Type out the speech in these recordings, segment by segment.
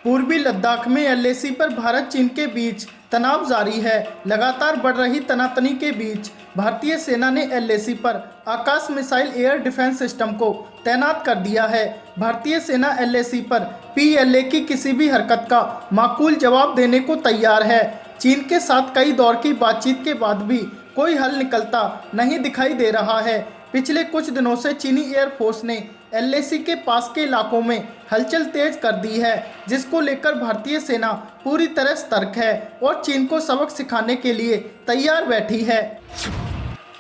पूर्वी लद्दाख में एलएसी पर भारत चीन के बीच तनाव जारी है। लगातार बढ़ रही तनातनी के बीच भारतीय सेना ने एलएसी पर आकाश मिसाइल एयर डिफेंस सिस्टम को तैनात कर दिया है। भारतीय सेना एलएसी पर पीएलए की किसी भी हरकत का माकूल जवाब देने को तैयार है। चीन के साथ कई दौर की बातचीत के बाद भी कोई हल निकलता नहीं दिखाई दे रहा है। पिछले कुछ दिनों से चीनी एयरफोर्स ने एलएसी के पास के इलाकों में हलचल तेज कर दी है, जिसको लेकर भारतीय सेना पूरी तरह सतर्क है और चीन को सबक सिखाने के लिए तैयार बैठी है।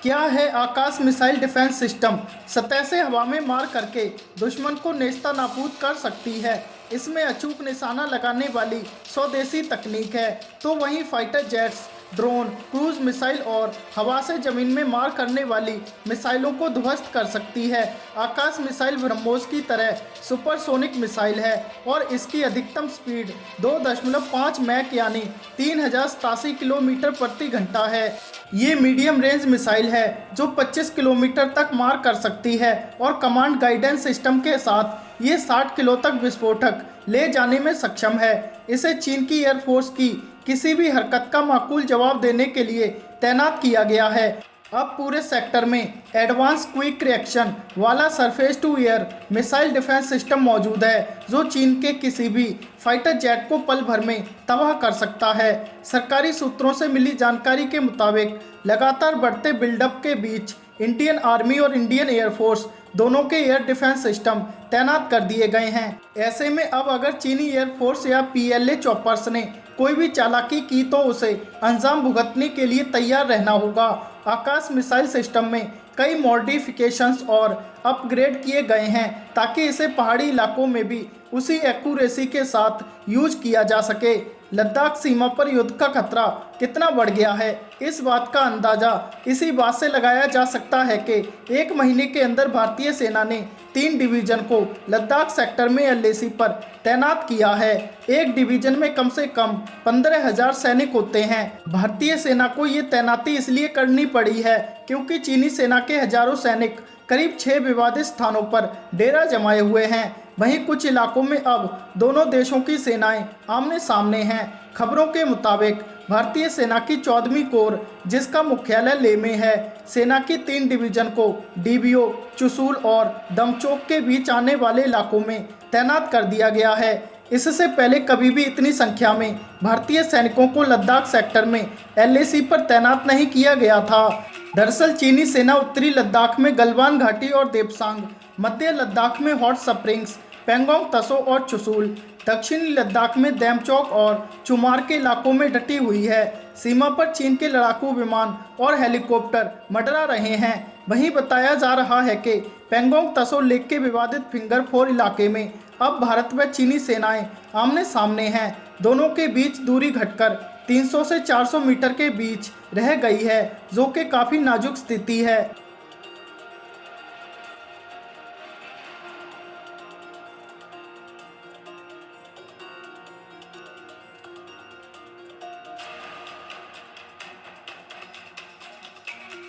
क्या है आकाश मिसाइल डिफेंस सिस्टम? सतह से हवा में मार करके दुश्मन को नेस्ता नाबूद कर सकती है। इसमें अचूक निशाना लगाने वाली स्वदेशी तकनीक है, तो वहीं fighter jets, drone, cruise missile और हवा से जमीन में मार करने वाली मिसाइलों को ध्वस्त कर सकती है। आकाश मिसाइल ब्रह्मोस की तरह सुपरसोनिक मिसाइल है और इसकी अधिकतम स्पीड 2.5 मैक यानी 3087 किलोमीटर प्रति घंटा है। ये मीडियम रेंज मिसाइल है जो 25 किलोमीटर तक मार कर सकती है और कमांड गाइडेंस सिस्टम के साथ ये 60 किलो तक विस्फोटक ले जाने में सक्षम है। इसे चीन की एयरफोर्स की किसी भी हरकत का माकूल जवाब देने के लिए तैनात किया गया है। अब पूरे सेक्टर में एडवांस क्विक रिएक्शन वाला surface to air missile defence system मौजूद है, जो चीन के किसी भी फाइटर जेट को पल भर में तबाह कर सकता है। सरकारी सूत्रों से मिली जानकारी के मुताबिक लगातार बढ़ते बिल्डअप के बीच इंडियन आर्मी और इंडियन एयरफोर्स दोनों के एयर डिफेंस सिस्टम तैनात कर दिए गए हैं। ऐसे में अब अगर चीनी एयरफोर्स या पीएलए चॉपर्स ने कोई भी चालाकी की तो उसे अंजाम भुगतने के लिए तैयार रहना होगा। आकाश मिसाइल सिस्टम में कई मॉडिफिकेशंस और अपग्रेड किए गए हैं ताकि इसे पहाड़ी इलाकों में भी उसी एक्यूरेसी के साथ यूज किया जा सके। लद्दाख सीमा पर युद्ध का खतरा कितना बढ़ गया है, इस बात का अंदाज़ा इसी बात से लगाया जा सकता है कि 1 महीने के अंदर भारतीय सेना ने 3 डिवीज़न को लद्दाख सेक्टर में एलएसी पर तैनात किया है। एक डिवीज़न में कम से कम 15,000 सैनिक होते हैं। भारतीय सेना को ये तैनाती इसलिए करनी पड़ी है क्योंकि चीनी सेना के हजारों सैनिक करीब 6 विवादित स्थानों पर डेरा जमाए हुए हैं। वहीं कुछ इलाकों में अब दोनों देशों की सेनाएं आमने सामने हैं। खबरों के मुताबिक भारतीय सेना की 14वीं कोर, जिसका मुख्यालय लेह में है, सेना की 3 डिवीज़न को डीबीओ, चुशूल और दमचौक के बीच आने वाले इलाकों में तैनात कर दिया गया है। इससे पहले कभी भी इतनी संख्या में भारतीय सैनिकों को लद्दाख सेक्टर में एलएसी पर तैनात नहीं किया गया था। दरअसल चीनी सेना उत्तरी लद्दाख में गलवान घाटी और देपसांग, मध्य लद्दाख में हॉट स्प्रिंग्स, पेंगोंग तसो और चुशूल, दक्षिणी लद्दाख में देमचौक और चुमार के इलाकों में डटी हुई है। सीमा पर चीन के लड़ाकू विमान और हेलीकॉप्टर मंडरा रहे हैं। वहीं बताया जा रहा है कि पेंगोंग तसो लेक के विवादित फिंगर 4 इलाके में अब भारत व चीनी सेनाएं आमने सामने हैं। दोनों के बीच दूरी घटकर 300 से 400 मीटर के बीच रह गई है, जो कि काफ़ी नाजुक स्थिति है।